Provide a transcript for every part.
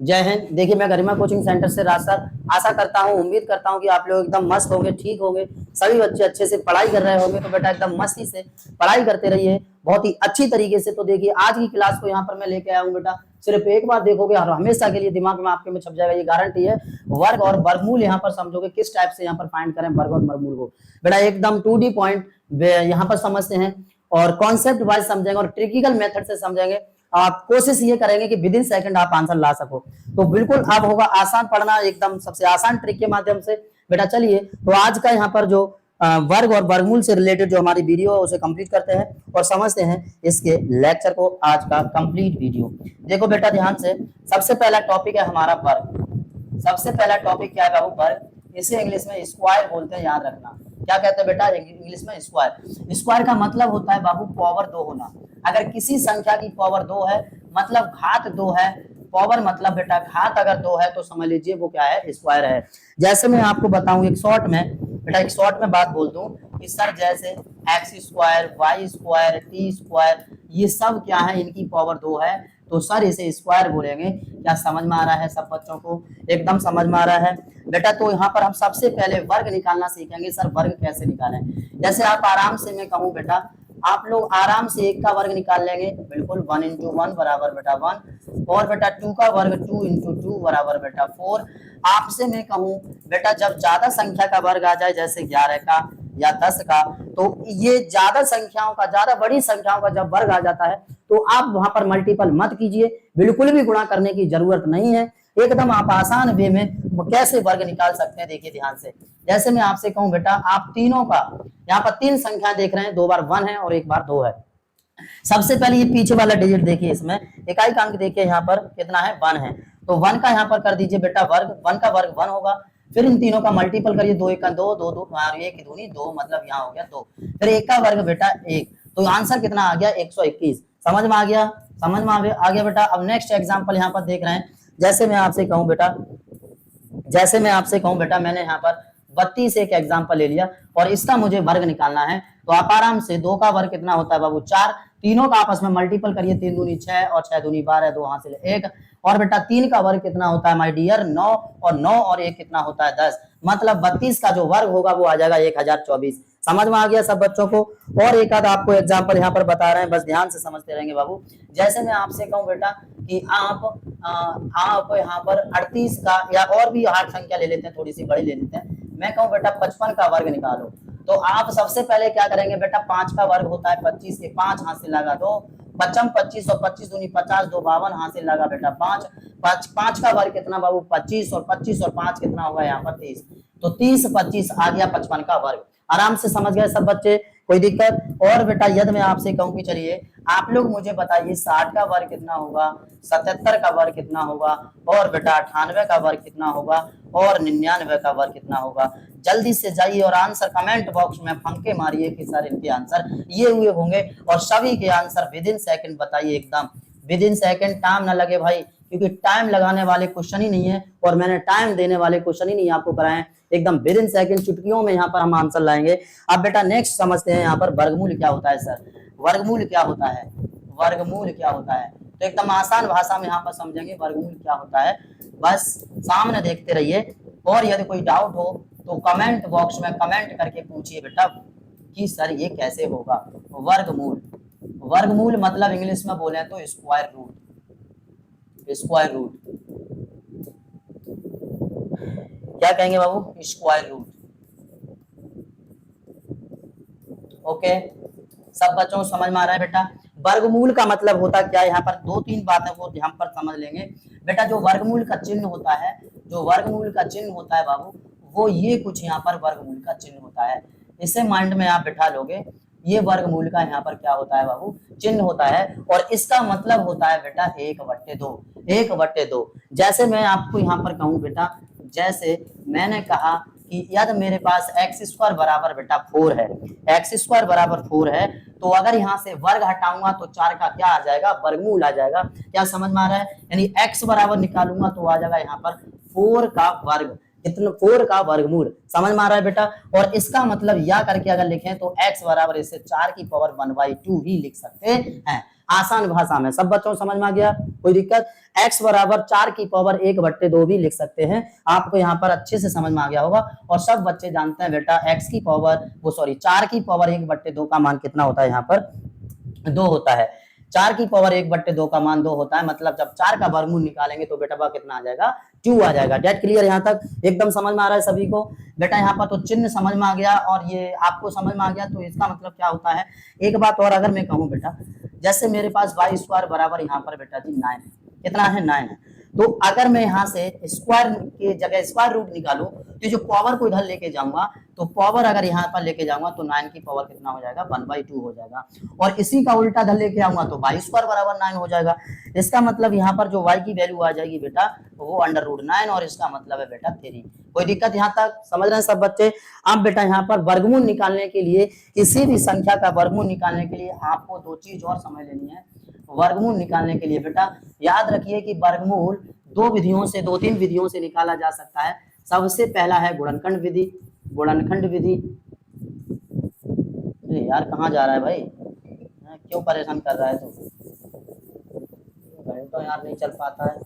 जय हिंद। देखिए, मैं गरिमा कोचिंग सेंटर से राज सर आशा करता हूँ, उम्मीद करता हूँ कि आप लोग एकदम मस्त होंगे, ठीक होंगे। सभी बच्चे अच्छे से पढ़ाई कर रहे होंगे, तो बेटा एकदम मस्ती से पढ़ाई करते रहिए, बहुत ही अच्छी तरीके से। तो देखिए, आज की क्लास को यहाँ पर मैं लेके आया हूँ बेटा, सिर्फ एक बार देखोगे और हमेशा के लिए दिमाग में आपके में छप जाएगा, ये गारंटी है। वर्ग और वर्गमूल यहाँ पर समझोगे, किस टाइप से यहाँ पर फाइंड करें वर्ग और वर्गमूल को। बेटा एकदम 2D पॉइंट यहाँ पर समझते हैं और कॉन्सेप्ट वाइज समझेंगे और ट्रिकिकल मेथड से समझेंगे। आप कोशिश ये करेंगे कि विद इन सेकंड आप आंसर ला सको। तो बिल्कुल अब होगा आसान पढ़ना, एकदम सबसे आसान ट्रिक के माध्यम से। बेटा चलिए, तो आज का यहाँ पर जो वर्ग और वर्गमूल से रिलेटेड जो हमारी वीडियो है उसे कंप्लीट करते हैं और समझते हैं इसके लेक्चर को, आज का कंप्लीट वीडियो। देखो बेटा ध्यान से, सबसे पहला टॉपिक है हमारा वर्ग। सबसे पहला टॉपिक क्या है बाबू? वर्ग। इसे इंग्लिश में स्क्वायर बोलते हैं, याद रखना। क्या कहते हैं बेटा इंग्लिश में? स्क्वायर। स्क्वायर का मतलब होता है बाबू पावर 2 होना। अगर किसी संख्या की पावर 2 है मतलब घात 2 है। पावर मतलब बेटा घात अगर 2 है तो समझ लीजिए वो क्या है? स्क्वायर है। जैसे मैं आपको बताऊं एक शॉर्ट में, बेटा एक शॉर्ट में बात बोल दूं कि सर जैसे X square, Y square, T square, ये सब क्या है? इनकी पावर 2 है, तो सर इसे स्क्वायर बोलेंगे। क्या समझ में आ रहा है सब बच्चों को? एकदम समझ में आ रहा है बेटा। तो यहाँ पर हम सबसे पहले वर्ग निकालना सीखेंगे। सर वर्ग कैसे निकालें? जैसे आप आराम से मैं कहूँ बेटा, आप लोग आराम से 1 का वर्ग निकाल लेंगे, बिल्कुल 1 इंटू 1 बराबर बेटा 1। और बेटा 2 का वर्ग 2 इंटू 2 बराबर बेटा 4। आपसे मैं कहूँ बेटा, जब ज्यादा संख्या का वर्ग आ जाए, जैसे 11 का या 10 का, तो ये ज्यादा संख्याओं का, ज्यादा बड़ी संख्याओं का जब वर्ग आ जाता है तो आप वहां पर मल्टीपल मत कीजिए, बिल्कुल भी गुणा करने की जरूरत नहीं है। एकदम आप आसान वे में कैसे वर्ग निकाल सकते हैं, देखिए ध्यान से। जैसे मैं आपसे कहूं बेटा, आप तीनों का, यहाँ पर 3 संख्या देख रहे हैं, 2 बार 1 है और 1 बार 2 है। सबसे पहले ये पीछे वाला डिजिट देखिए, इसमें इकाई का अंक देखिए यहाँ पर कितना है? 1 है। तो 1 का यहाँ पर कर दीजिए बेटा वर्ग, 1 का वर्ग 1 होगा। फिर इन तीनों का मल्टीपल करिए, 2 1 का 2, 2 2 1 की दूनी 2, मतलब यहाँ हो गया 2। फिर 1 का वर्ग बेटा 1, तो आंसर कितना आ गया? 121। समझ में आ गया? समझ में आ गया बेटा। अब नेक्स्ट एग्जाम्पल यहाँ पर देख रहे हैं। जैसे मैं आपसे कहूँ बेटा, मैंने यहाँ पर 32 एक एग्जाम्पल ले लिया और इसका मुझे वर्ग निकालना है। तो आप आराम से 2 का वर्ग कितना होता है बाबू? 4। तीनों का आपस में मल्टीपल करिए, 3 दूनी 6 और 6 दूनी 12, 2 हासिल 1। और बेटा 3 का वर्ग कितना होता है माय डियर? 9। और 9 और 1 कितना होता है? 10। मतलब 32 का जो वर्ग होगा वो आ जाएगा 1024। समझ में आ गया सब बच्चों को? और एक आध आपको एग्जाम्पल यहाँ पर बता रहे हैं, बस ध्यान से समझते रहेंगे बाबू। जैसे मैं आपसे कहूँ बेटा कि आप यहाँ पर 38 का, या और भी हार्ड संख्या ले लेते हैं, थोड़ी सी बड़ी ले लेते हैं। मैं कहूँ बेटा 55 का वर्ग निकालो, तो आप सबसे पहले क्या करेंगे बेटा? 5 का वर्ग होता है 25 के, 5 हासिल लगा दो, 55 25 और 25 दूनी 50, 2 52 हासिल लगा बेटा 5। 5 का वर्ग कितना बाबू? 25, और 25 और 5 कितना होगा यहाँ पर? 30। तो 30 25 आ गया 55 का वर्ग। आराम से समझ गए सब बच्चे? कोई दिक्कत? और बेटा यदि मैं आपसे कहूँ कि चलिए आप लोग मुझे बताइए 60 का वर्ग कितना होगा, 77 का वर्ग कितना होगा, और बेटा 98 का वर्ग कितना होगा, और 99 का वर्ग कितना होगा। जल्दी से जाइए और आंसर कमेंट बॉक्स में फंके मारिए कि सर इनके आंसर ये हुए होंगे, और सभी के आंसर विद इन सेकंड बताइए, एकदम विद इन सेकंड। टाइम ना लगे भाई, क्योंकि टाइम लगाने वाले क्वेश्चन ही नहीं है और मैंने टाइम देने वाले क्वेश्चन ही नहीं आपको कराए हैं। एकदम विद इन सेकंड, चुटकियों में यहाँ पर हम आंसर लाएंगे। अब बेटा नेक्स्ट समझते हैं यहाँ पर वर्गमूल क्या होता है। सर वर्गमूल क्या होता है? वर्गमूल क्या होता है? तो एकदम आसान भाषा में यहाँ पर समझेंगे वर्गमूल क्या होता है, बस सामने देखते रहिए। और यदि कोई डाउट हो तो कमेंट बॉक्स में कमेंट करके पूछिए बेटा कि सर ये कैसे होगा। वर्गमूल, वर्गमूल मतलब इंग्लिश में बोले तो स्क्वायर रूट। स्क्वायर रूट क्या कहेंगे बाबू? Square root. ओके, सब बच्चों को समझ में आ रहा है बेटा? वर्गमूल का मतलब होता क्या है, यहाँ पर 2-3 बातें को ध्यान पर समझ लेंगे बेटा। जो वर्गमूल का चिन्ह होता है, जो वर्गमूल का चिन्ह होता है बाबू, वो ये कुछ यहाँ पर वर्गमूल का चिन्ह होता है। इसे माइंड में आप बिठा लोगे, ये वर्गमूल का यहाँ पर क्या होता है बाबू? चिन्ह होता है। और इसका मतलब होता है बेटा 1/2। 1/2। जैसे मैं आपको यहाँ पर कहूँ बेटा, जैसे मैंने कहा कि यदि मेरे पास एक्स स्क्वायर बराबर बेटा 4 है, एक्स स्क्वायर बराबर 4 है, तो अगर यहाँ से वर्ग हटाऊंगा तो 4 का क्या आ जाएगा? वर्गमूल आ जाएगा। क्या समझ में आ रहा है? यानी एक्स बराबर निकालूंगा तो आ जाएगा यहाँ पर 4 का वर्ग। कितना 4 का वर्गमूल, समझ में आ रहा है बेटा। और इसका मतलब या करके अगर लिखें तो x बराबर इसे 4 की पावर 1/2 ही लिख सकते हैं, आसान भाषा में। सब बच्चों समझ में आ गया, कोई दिक्कत। x बराबर 4 की पावर 1/2 भी लिख सकते हैं, आपको यहाँ पर अच्छे से समझ में आ गया होगा। और सब बच्चे जानते हैं बेटा x की पावर 4 की पावर 1/2 का मान कितना होता है, यहाँ पर 2 होता है। 4 की पावर 1/2 का मान 2 होता है, मतलब जब 4 का वर्गमूल निकालेंगे तो बेटा कितना आ जाएगा, 2 आ जाएगा। डेट क्लियर, यहाँ तक एकदम समझ में आ रहा है सभी को बेटा। यहाँ पर तो चिन्ह समझ में आ गया और ये आपको समझ में आ गया, तो इसका मतलब क्या होता है। एक बात और अगर मैं कहूँ बेटा, जैसे मेरे पास y² बराबर यहाँ पर बेटा जी 9 है, कितना है 9 है। तो अगर मैं यहाँ से स्क्वायर की जगह स्क्वायर रूट निकालूं तो जो पावर को इधर लेके जाऊंगा, तो पावर अगर यहाँ पर लेके जाऊंगा तो 9 की पावर कितना हो जाएगा, 1/2 हो जाएगा। और इसी का उल्टा इधर लेके आऊंगा तो y² बराबर 9 हो जाएगा। इसका मतलब यहाँ पर जो y की वैल्यू आ जाएगी बेटा वो √9 और इसका मतलब है बेटा 3। कोई दिक्कत यहाँ तक, समझ रहे हैं सब बच्चे। अब बेटा यहाँ पर वर्गमूल निकालने के लिए, किसी भी संख्या का वर्गमूल निकालने के लिए आपको दो चीज और समझ लेनी है। वर्गमूल निकालने के लिए बेटा याद रखिए कि वर्गमूल दो विधियों से, 2-3 विधियों से निकाला जा सकता है। सबसे पहला है गुणनखंड विधि। गुणनखंड विधि, यार कहाँ जा रहा है भाई, क्यों परेशान कर रहा है तू, तो यार नहीं चल पाता है।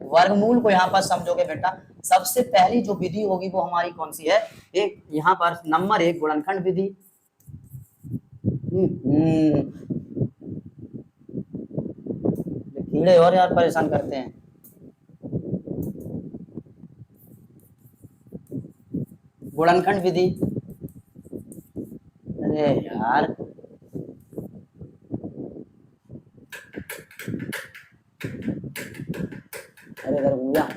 वर्गमूल को यहाँ पर समझोगे बेटा, सबसे पहली जो विधि होगी वो हमारी कौन सी है, एक यहाँ पर नंबर 1 गुणनखंड विधि। कीड़े और यार परेशान करते हैं। गुणनखंड विधि, अरे यार अरे इधर भूया,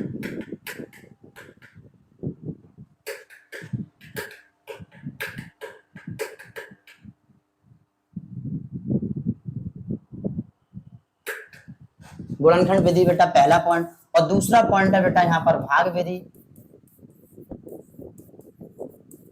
गुणनखंड विधि बेटा पहला पॉइंट। और दूसरा पॉइंट है बेटा यहाँ पर भाग विधि।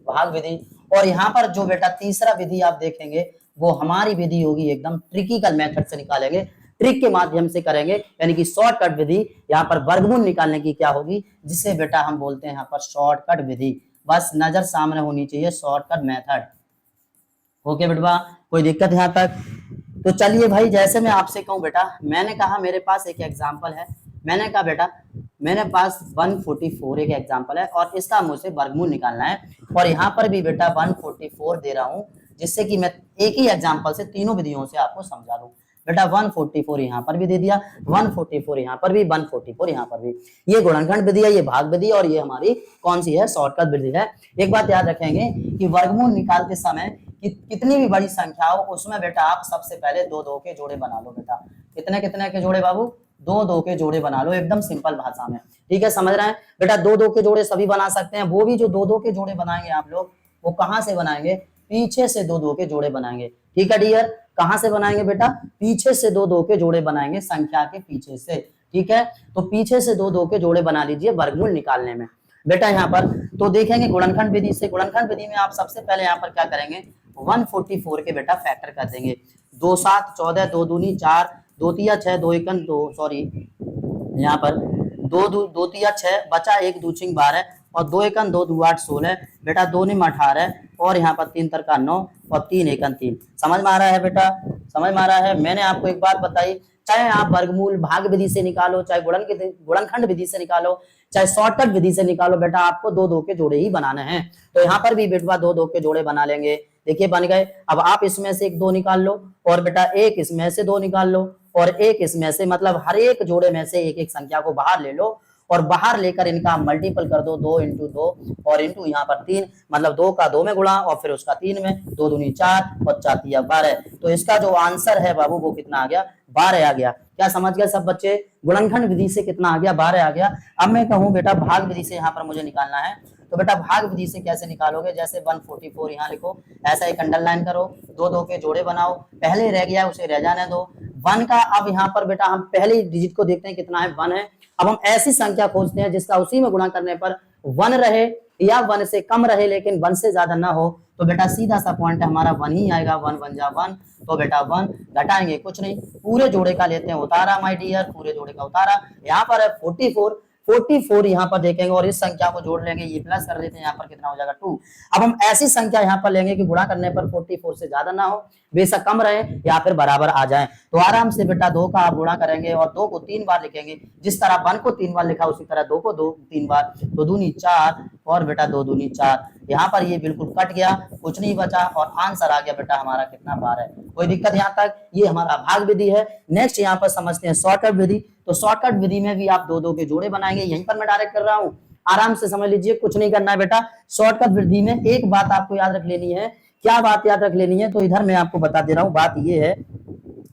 भाग विधि। और यहाँ पर जो बेटा तीसरा विधि आप देखेंगे वो हमारी विधि होगी एकदम ट्रिकिकल मेथड से निकालेंगे, ट्रिक के माध्यम से करेंगे, यानी कि शॉर्टकट विधि। यहाँ पर वर्गमूल निकालने की क्या होगी, जिसे बेटा हम बोलते हैं यहाँ पर शॉर्टकट विधि। बस नजर सामने होनी चाहिए, शॉर्टकट मेथड। ओके बेटवा, कोई दिक्कत यहाँ तक। तो चलिए भाई, जैसे मैं आपसे कहूँ बेटा, मैंने कहा मेरे पास एक एग्जाम्पल है, मैंने कहा बेटा मेरे पास 144 एक एग्जाम्पल है और इसका मुझे वर्गमूल निकालना है। और यहाँ पर भी बेटा 144 दे रहा हूँ, जिससे कि मैं एक ही एग्जाम्पल से तीनों विधियों से आपको समझा दूं। बेटा 144 यहाँ पर भी दे दिया, 144 यहाँ पर भी, 144 यहाँ पर भी। ये गुणनखंड विधि है, ये भाग विधि, और ये हमारी कौन सी है, शॉर्टकट विधि है। एक बात याद रखेंगे कि वर्गमूल निकालते समय कितनी भी बड़ी संख्या हो उसमें बेटा आप सबसे पहले 2-2 के जोड़े बना लो बेटा। कितने कितने के जोड़े बाबू, 2-2 के जोड़े बना लो, एकदम सिंपल भाषा में। ठीक है, समझ रहे हैं बेटा। 2-2 के जोड़े सभी बना सकते हैं। वो भी जो 2-2 के जोड़े बनाएंगे आप लोग, वो कहाँ से बनाएंगे, पीछे से 2-2 के जोड़े बनाएंगे। ठीक है डियर, कहाँ से बनाएंगे बेटा, पीछे से 2-2 के जोड़े बनाएंगे, संख्या के पीछे से। ठीक है, तो पीछे से 2-2 के जोड़े बना लीजिए वर्गमूल निकालने में बेटा। यहाँ पर तो देखेंगे गुणनखंड विधि से, गुणनखंड विधि में आप सबसे पहले यहाँ पर क्या करेंगे, 144 के बेटा फैक्टर कर देंगे। 2 7 14, 2 दूनी 4, 2 तिया 6, 2 एकन 2, सॉरी यहाँ पर 2 तिया 6, बचा 1 2 छिंग 12 और 2 एकन 2 2 8 16 बेटा, 2 निम 18 और यहाँ पर 3 तरका 9 और 3 एकन 3। समझ में आ रहा है बेटा, समझ में आ रहा है। मैंने आपको एक बात बताई, चाहे आप वर्गमूल भाग विधि से निकालो, चाहे गुणनखंड विधि से निकालो, चाहे शॉर्टकट विधि से निकालो, बेटा आपको 2-2 के जोड़े ही बनाने हैं। तो यहाँ पर भी बेटा 2-2 के जोड़े बना लेंगे। देखिए बन गए। अब आप इसमें से 1 2 निकाल लो और बेटा एक इसमें से 2 निकाल लो और एक इसमें से, मतलब हर एक जोड़े में से एक एक संख्या को बाहर ले लो और बाहर लेकर इनका मल्टीपल कर दो, 2 × 2 और इंटू यहाँ पर 3, मतलब 2 का 2 में गुणा और फिर उसका 3 में, 2 दूनी 4 और 4 तिया 12। तो इसका जो आंसर है बाबू वो कितना आ गया, 12 आ गया। क्या समझ गए सब बच्चे, गुणनखंड विधि से कितना आ गया, 12 आ गया। अब मैं कहूँ बेटा भाग विधि से यहाँ पर मुझे निकालना है, तो बेटा भाग विधि से कैसे निकालोगे, जैसे 144 यहाँ लिखो, ऐसा एक अंडरलाइन करो, 2-2 के जोड़े बनाओ, पहले रह गया उसे रह जाने दो। 1 का अब यहाँ पर बेटा हम पहले डिजिट को देखते हैं कितना है, 1 है। अब हम ऐसी संख्या खोजते हैं जिसका उसी में गुणा करने पर 1 रहे या 1 से कम रहे लेकिन 1 से ज्यादा ना हो, तो बेटा सीधा सा पॉइंट हमारा 1 ही आएगा। 1 1 जा 1, तो बेटा 1 घटाएंगे कुछ नहीं, पूरे जोड़े का लेते हैं उतारा माय डियर, पूरे जोड़े का उतारा। यहाँ पर है 44, 44 यहाँ पर देखेंगे और इस संख्या को जोड़ लेंगे, ये प्लस कर लेते हैं, यहाँ पर कितना हो जाएगा 2। अब हम ऐसी संख्या यहाँ पर लेंगे कि गुणा करने पर 44 से ज्यादा ना हो, बेशक कम रहे या फिर बराबर आ जाए। तो आराम से बेटा 2 का आप गुणा करेंगे और 2 को 3 बार लिखेंगे, जिस तरह 1 को 3 बार लिखा उसी तरह 2 को 3 बार, तो दूनी 4 और बेटा 2 दूनी 4। यहाँ पर ये बिल्कुल कट गया, कुछ नहीं बचा और आंसर आ गया बेटा हमारा कितना 12। कोई दिक्कत यहाँ तक? ये हमारा भाग विधि है। नेक्स्ट यहाँ पर समझते हैं शॉर्टकट विधि। तो शॉर्टकट विधि में भी आप 2 के जोड़े बनाएंगे, यहीं पर मैं डायरेक्ट कर रहा हूँ, आराम से समझ लीजिए, कुछ नहीं करना है बेटा। शॉर्टकट विधि में एक बात आपको याद रख लेनी है। क्या बात याद रख लेनी है? तो इधर मैं आपको बता दे रहा हूँ, बात ये है,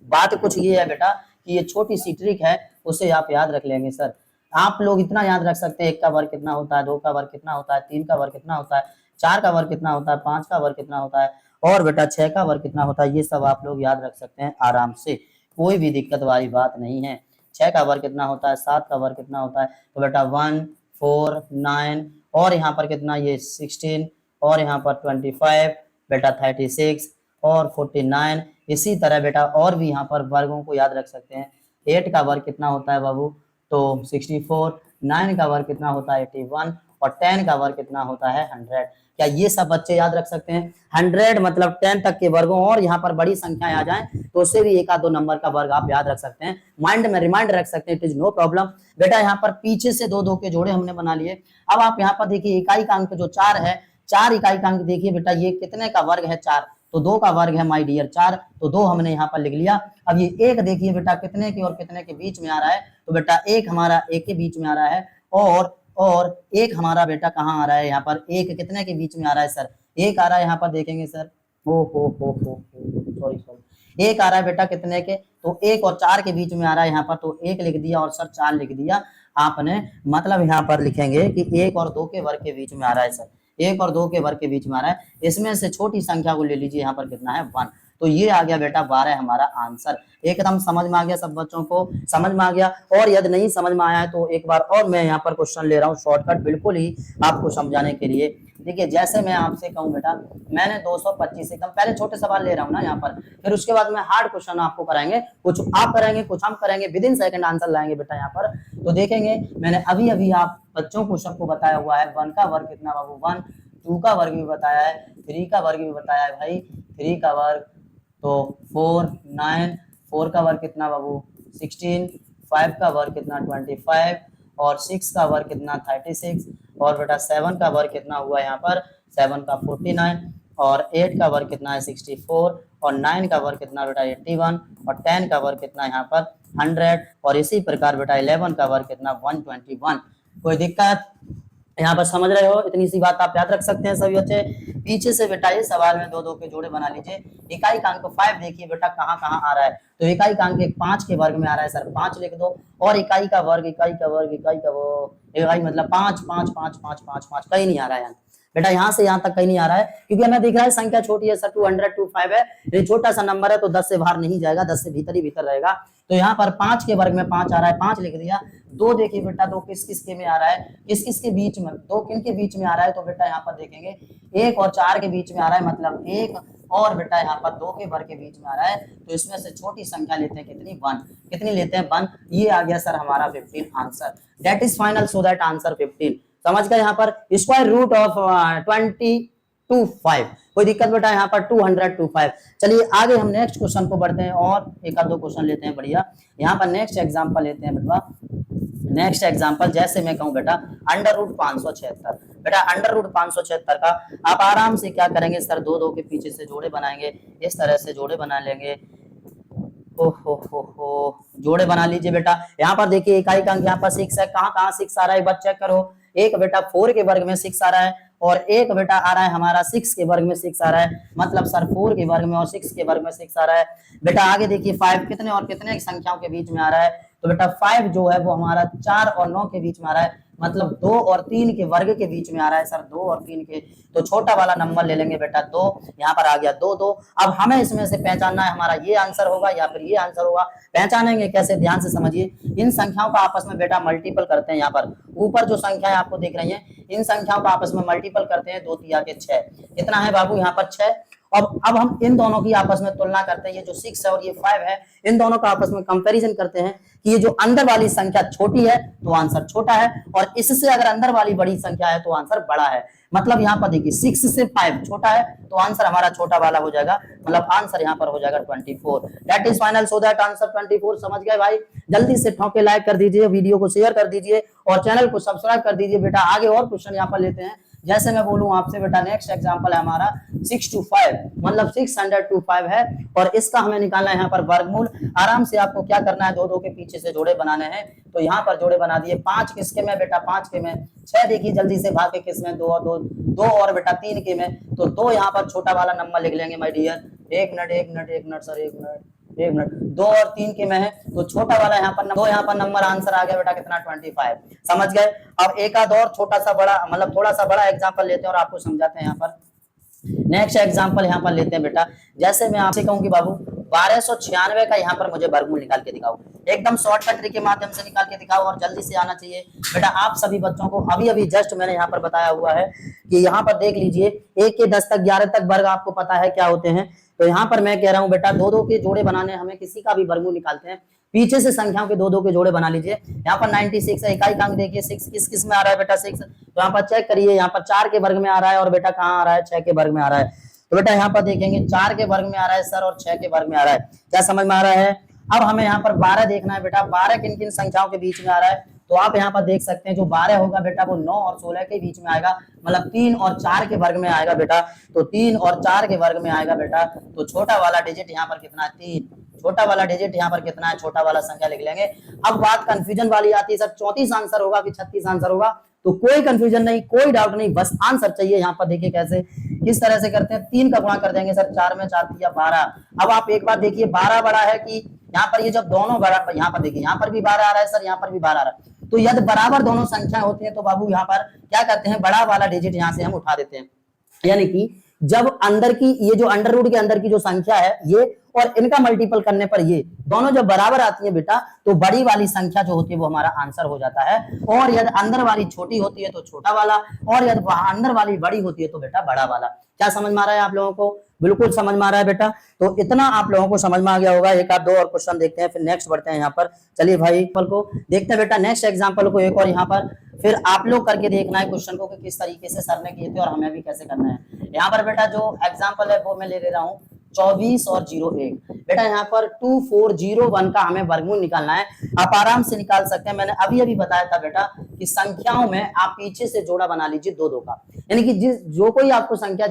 बात कुछ ये है बेटा कि ये छोटी सी ट्रिक है, उसे आप याद रख लेंगे। सर आप लोग इतना याद रख सकते हैं, 1 का वर्ग कितना होता है, 2 का वर्ग कितना होता है, 3 का वर्ग कितना होता है, 4 का वर्ग कितना होता है, 5 का वर्ग कितना होता है और बेटा 6 का वर्ग कितना होता है, ये सब आप लोग याद रख सकते हैं आराम से, कोई भी दिक्कत वाली बात नहीं है। 6 का वर्ग कितना होता है, 7 का वर्ग कितना होता है, तो बेटा 1 4 9 और यहाँ पर कितना, ये 16 और यहाँ पर 25, बेटा 36 और 49। इसी तरह बेटा और भी यहाँ पर वर्गों को याद रख सकते हैं। 8 का वर्ग कितना होता है बाबू, तो 64, 9 का वर्ग कितना होता है 81 और 10 का वर्ग कितना होता है 100। क्या ये सब बच्चे याद रख सकते हैं? 100 मतलब 10 तक के वर्गों, और यहाँ पर बड़ी संख्याएं आ जाएं तो उससे भी 1 आध 2 नंबर का वर्ग आप याद रख सकते हैं, माइंड में रिमाइंड रख सकते हैं, इट इज नो प्रॉब्लम। बेटा यहाँ पर पीछे से 2 के जोड़े हमने बना लिए। अब आप यहाँ पर देखिए इकाई का अंक जो 4 है, 4 इकाई का अंक देखिए बेटा, ये कितने का वर्ग है 4, तो 2 का वर्ग है माय डियर 4, तो 2 हमने यहाँ पर लिख लिया। अब ये 1 देखिए बेटा कितने के और कितने के बीच में आ रहा है, तो बेटा 1 हमारा 1 के बीच में आ रहा है और 1 हमारा बेटा कहाँ आ रहा है, यहाँ पर 1 कितने के बीच में आ रहा है सर, 1 आ रहा है यहाँ पर देखेंगे सर, हो सॉरी 1 आ रहा है बेटा कितने के, तो 1 और 4 के बीच में आ रहा है यहाँ पर, तो 1 लिख दिया और सर 4 लिख दिया आपने, मतलब यहाँ पर लिखेंगे कि 1 और 2 के वर्ग के बीच में आ रहा है सर, 1 और 2 के वर्ग के बीच में आ रहा है। इसमें से छोटी संख्या को ले लीजिए, यहाँ पर कितना है 1, तो ये आ गया बेटा 12 हमारा आंसर। एकदम समझ में आ गया, सब बच्चों को समझ में आ गया। और यदि नहीं समझ में आया है तो एक बार और मैं यहाँ पर क्वेश्चन ले रहा हूँ शॉर्टकट बिल्कुल ही आपको समझाने के लिए। देखिए जैसे मैं आपसे कहूँ बेटा, मैंने 225 एकदम पहले छोटे सवाल ले रहा हूँ ना यहाँ पर, फिर उसके बाद में हार्ड क्वेश्चन आपको कराएंगे, कुछ आप करेंगे कुछ हम करेंगे, विद इन सेकंड आंसर लाएंगे बेटा यहाँ पर। तो देखेंगे मैंने अभी अभी आप बच्चों को सबको बताया हुआ है, 1 का वर्ग कितना बाबू 1, 2 का वर्ग भी बताया है, 3 का वर्ग भी बताया है भाई, 3 का वर्ग तो 4 9, 4 का वर्ग कितना बाबू 16, 5 का वर्ग कितना 25 और 6 का वर्ग कितना 36 और बेटा 7 का वर्ग कितना हुआ यहाँ पर 7 का 49 और 8 का वर्ग कितना है 64 और 9 का वर्ग कितना बेटा 81 और 10 का वर्ग कितना यहाँ पर 100 और इसी प्रकार बेटा 11 का वर्ग कितना 121। कोई दिक्कत यहाँ पर समझ रहे हो? इतनी सी बात आप याद रख सकते हैं सभी बच्चे। पीछे से बेटा ये सवाल में 2 के जोड़े बना लीजिए। इकाई का अंक 5 देखिए बेटा कहाँ कहाँ आ रहा है, तो इकाई का अंक 5 के वर्ग में आ रहा है सर, 5 लिख दो और इकाई का वर्ग इकाई मतलब 5 5 5 5 5 5 कहीं नहीं आ रहा है बेटा, यहाँ से यहाँ तक कहीं नहीं आ रहा है क्योंकि हमें दिख रहा है संख्या छोटी है सर, 225 है, ये छोटा सा नंबर है तो 10 से बाहर नहीं जाएगा, 10 से भीतर ही भीतर रहेगा। तो यहाँ पर 5 के वर्ग में 5 आ रहा है, 5 लिख दिया। 2 देखिए बेटा 2 किस किस के में आ रहा है, किस किस के बीच में, 2 किन के बीच में आ रहा है, तो बेटा यहाँ पर देखेंगे 1 और 4 के बीच में आ रहा है, मतलब 1 और बेटा यहाँ पर 2 के वर्ग के बीच में आ रहा है, तो इसमें से छोटी संख्या लेते हैं कितनी 1, कितनी लेते हैं 1। ये आ गया सर हमारा 15 answer, that is final, so that answer 15। समझ गए? यहाँ पर स्क्वायर रूट ऑफ 2025, कोई दिक्कत बेटा यहाँ पर 225। चलिए आगे हम नेक्स्ट क्वेश्चन को बढ़ते हैं और एक आध 2 क्वेश्चन लेते हैं बढ़िया। यहाँ पर नेक्स्ट एग्जांपल लेते हैं बेटा, नेक्स्ट एग्जांपल जैसे मैं कहूँ बेटा अंडर रूट 576, बेटा अंडर रूट 576 का आप आराम से क्या करेंगे सर, 2 के पीछे से जोड़े बनाएंगे, इस तरह से जोड़े बना लेंगे। हो जोड़े बना लीजिए बेटा। यहाँ पर देखिए इकाई का अंक यहाँ पर 6 है, कहाँ कहाँ 6 आ रहा है एक बार चेक करो, एक बेटा 4 के वर्ग में 6 आ रहा है और एक बेटा आ रहा है हमारा 6 के वर्ग में 6 आ रहा है, मतलब सर 4 के वर्ग में और 6 के वर्ग में 6 आ रहा है। बेटा आगे देखिए 5 कितने और कितने संख्याओं के बीच में आ रहा है, तो बेटा 5 जो है वो हमारा 4 और 9 के बीच में आ रहा है, मतलब 2 और 3 के वर्ग के बीच में आ रहा है सर, 2 और 3 के, तो छोटा वाला नंबर ले लेंगे बेटा 2, यहाँ पर आ गया 2 2। अब हमें इसमें से पहचानना है हमारा ये आंसर होगा या फिर ये आंसर होगा। पहचानेंगे कैसे, ध्यान से समझिए। इन संख्याओं का आपस में बेटा मल्टीपल करते हैं। यहाँ पर ऊपर जो संख्याएं आपको दिख रही हैं, इन संख्याओं का आपस में मल्टीपल करते हैं, 2 तिया के 6। कितना है बाबू यहाँ पर 6। अब हम इन दोनों की आपस में तुलना करते हैं, ये जो 6 है और ये 5 है, इन दोनों का आपस में कंपैरिजन करते हैं कि ये जो अंदर वाली संख्या छोटी है तो आंसर छोटा है, और इससे अगर अंदर वाली बड़ी संख्या है तो आंसर बड़ा है। मतलब यहाँ पर देखिए 6 से 5 छोटा है तो आंसर हमारा छोटा वाला हो जाएगा, मतलब आंसर यहाँ पर हो जाएगा 24। That is final, so that answer 24। समझ गए भाई? जल्दी से ठोके लाइक कर दीजिए, वीडियो को शेयर कर दीजिए और चैनल को सब्सक्राइब कर दीजिए। बेटा आगे और क्वेश्चन यहाँ पर लेते हैं। जैसे मैं बोलूं आपसे बेटा, नेक्स्ट एग्जांपल है हमारा 6 to 5, मतलब 600 to 5 है, और इसका हमें निकालना है यहाँ पर वर्गमूल। आराम से आपको क्या करना है, 2 2 के पीछे से जोड़े बनाने हैं। तो यहाँ पर जोड़े बना दिए। 5 किसके में बेटा, 5 के में। 6 देखिए जल्दी से, भाग के किस में, 2 और 2, 2 और बेटा 3 के में। तो 2 यहाँ पर छोटा वाला नंबर लिख लेंगे माय डियर। एक मिनट सर, एक मिनट। 2 और 3 के में है तो छोटा वाला यहाँ पर 2, यहाँ पर नंबर आंसर आ गया बेटा कितना, 25। समझ गए? अब एक आध और छोटा सा बड़ा, मतलब थोड़ा सा बड़ा एग्जांपल लेते हैं और आपको समझाते हैं। यहाँ पर नेक्स्ट एग्जांपल यहाँ पर लेते हैं बेटा। जैसे मैं आपसे कहूँ कि बाबू 1296 का यहाँ पर मुझे वर्गमूल निकाल के दिखाओ। एकदम शॉर्टकट ट्रिक के माध्यम से निकाल के दिखाओ और जल्दी से आना चाहिए बेटा। आप सभी बच्चों को अभी अभी जस्ट मैंने यहाँ पर बताया हुआ है कि यहाँ पर देख लीजिए 1 के 10 तक 11 तक वर्ग आपको पता है क्या होते हैं। तो यहाँ पर मैं कह रहा हूँ बेटा 2 2 के जोड़े बनाने, हमें किसी का भी वर्गमूल निकालते हैं, पीछे से संख्याओं के 2 2 के जोड़े बना लीजिए। यहाँ पर 96 है, इकाई अंक देखिए 6 किस किस में आ रहा है बेटा, 6। तो यहाँ पर चेक करिए, यहाँ पर 4 के वर्ग में आ रहा है और बेटा कहाँ आ रहा है, 6 के वर्ग में आ रहा है। तो बेटा यहाँ पर देखेंगे 4 के वर्ग में आ रहा है सर और 6 के वर्ग में आ रहा है। क्या समझ में आ रहा है? अब हमें यहाँ पर 12 देखना है बेटा। 12 किन किन संख्याओं के बीच में आ रहा है? तो आप यहाँ पर देख सकते हैं जो 12 होगा बेटा वो 9 और 16 के बीच में आएगा, मतलब 3 और 4 के वर्ग में आएगा बेटा। तो 3 और 4 के वर्ग में आएगा बेटा। तो छोटा वाला डिजिट यहाँ पर कितना है, 3। छोटा वाला डिजिट यहाँ पर कितना है, छोटा वाला संख्या लिख लेंगे। अब बात कंफ्यूजन वाली आती है, सर 34 आंसर होगा कि 36 आंसर होगा? तो कोई कंफ्यूजन नहीं, कोई डाउट नहीं, बस आंसर चाहिए। यहाँ पर देखिए कैसे, किस तरह से करते हैं, 3 का गुणा कर देंगे सर, 4 में 4 या 12। अब आप एक बात देखिए, 12 बड़ा है कि यहाँ पर, ये जब दोनों बड़ा, यहाँ पर देखिए यहाँ पर भी 12 आ रहा है सर, यहाँ पर भी 12 आ रहा है। तो यदि बराबर दोनों संख्या होती है तो बाबू यहाँ पर क्या करते हैं, बड़ा वाला डिजिट यहाँ से हम उठा देते हैं। यानी कि जब अंदर की, ये जो अंडर रूट के अंदर की जो संख्या है ये और इनका मल्टीपल करने पर ये दोनों जब बराबर आती है बेटा, तो बड़ी वाली संख्या जो होती है वो हमारा आंसर हो जाता है। और यदि अंदर वाली छोटी होती है तो छोटा वाला, और यदि अंदर वाली बड़ी होती है तो बेटा बड़ा वाला। क्या समझ में आ रहा है आप लोगों को? बिल्कुल समझ में आ रहा है बेटा। तो इतना आप लोगों को समझ में आ गया होगा। एक आध दो और क्वेश्चन देखते हैं, फिर नेक्स्ट बढ़ते हैं यहाँ पर। चलिए भाई को देखते हैं बेटा, नेक्स्ट एग्जाम्पल को एक और यहाँ पर फिर आप लोग करके देखना है क्वेश्चन को कि किस तरीके से सर ने किए थे और हमें भी कैसे करना है। यहाँ पर बेटा जो एग्जाम्पल है वो मैं ले रहा हूँ 24 और 01। बेटा यहाँ पर 2401 का हमें वर्गमूल निकालना है। आप आराम से निकाल सकते हैं। मैंने अभी अभी बताया था बेटा कि संख्याओं में आप पीछे से जोड़ा बना लीजिए 2 2 का, यानी कि जो कोई आपको संख्या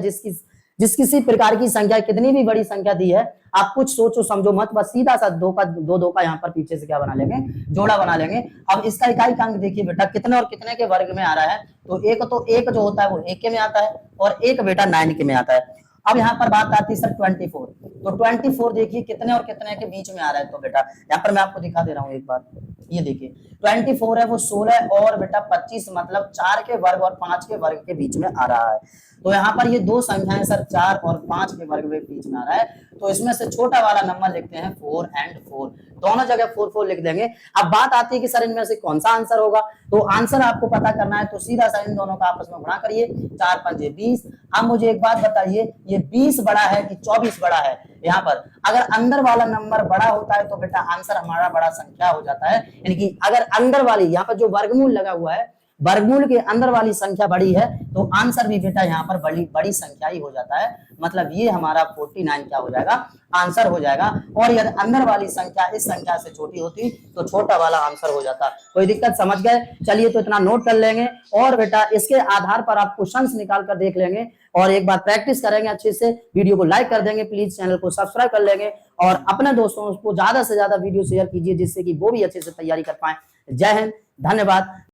जिस किसी प्रकार की संख्या, कितनी भी बड़ी संख्या दी है, आप कुछ सोचो समझो मत, बस सीधा सा 2 2 का यहाँ पर पीछे से क्या बना लेंगे, जोड़ा बना लेंगे। अब इसका इकाई अंक देखिए बेटा, कितने और कितने के वर्ग में आ रहा है। तो एक जो होता है वो 1 के में आता है और एक बेटा 9 के में आता है। अब यहाँ पर बात आती है सर 24। तो 24 देखिए कितने और कितने के बीच में आ रहा है। तो बेटा यहाँ पर मैं आपको दिखा दे रहा हूँ एक बार, ये देखिए 24 है वो 16 और बेटा 25, मतलब 4 के वर्ग और 5 के वर्ग के बीच में आ रहा है। तो यहाँ पर ये 2 संख्याएं सर 4 और 5 के वर्ग के बीच में आ रहा है। तो इसमें से छोटा वाला नंबर लिखते हैं 4 और 4, दोनों जगह 4 4 लिख देंगे। अब बात आती है कि सर इनमें से कौन सा आंसर होगा। तो आंसर आपको पता करना है तो सीधा सा इन दोनों का आपस में गुणा करिए, 4 5 20। अब मुझे एक बात बताइए, ये 20 बड़ा है कि 24 बड़ा है? यहाँ पर अगर अंदर वाला नंबर बड़ा होता है तो बेटा आंसर हमारा बड़ा संख्या हो जाता है। यानी कि अगर अंदर वाली, यहाँ पर जो वर्गमूल लगा हुआ है, वर्गमूल के अंदर वाली संख्या बड़ी है तो आंसर भी बेटा यहाँ पर बड़ी संख्या ही हो जाता है। मतलब ये हमारा 49 क्या हो जाएगा, आंसर हो जाएगा। और यदि अंदर वाली संख्या इस संख्या से छोटी होती तो छोटा वाला आंसर हो जाता। कोई दिक्कत? समझ गए? चलिए तो इतना नोट कर लेंगे और बेटा इसके आधार पर आप क्वेश्चंस निकाल कर देख लेंगे और एक बार प्रैक्टिस करेंगे अच्छे से। वीडियो को लाइक कर देंगे, प्लीज चैनल को सब्सक्राइब कर लेंगे और अपने दोस्तों को ज्यादा से ज्यादा वीडियो शेयर कीजिए जिससे कि वो भी अच्छे से तैयारी कर पाए। जय हिंद, धन्यवाद।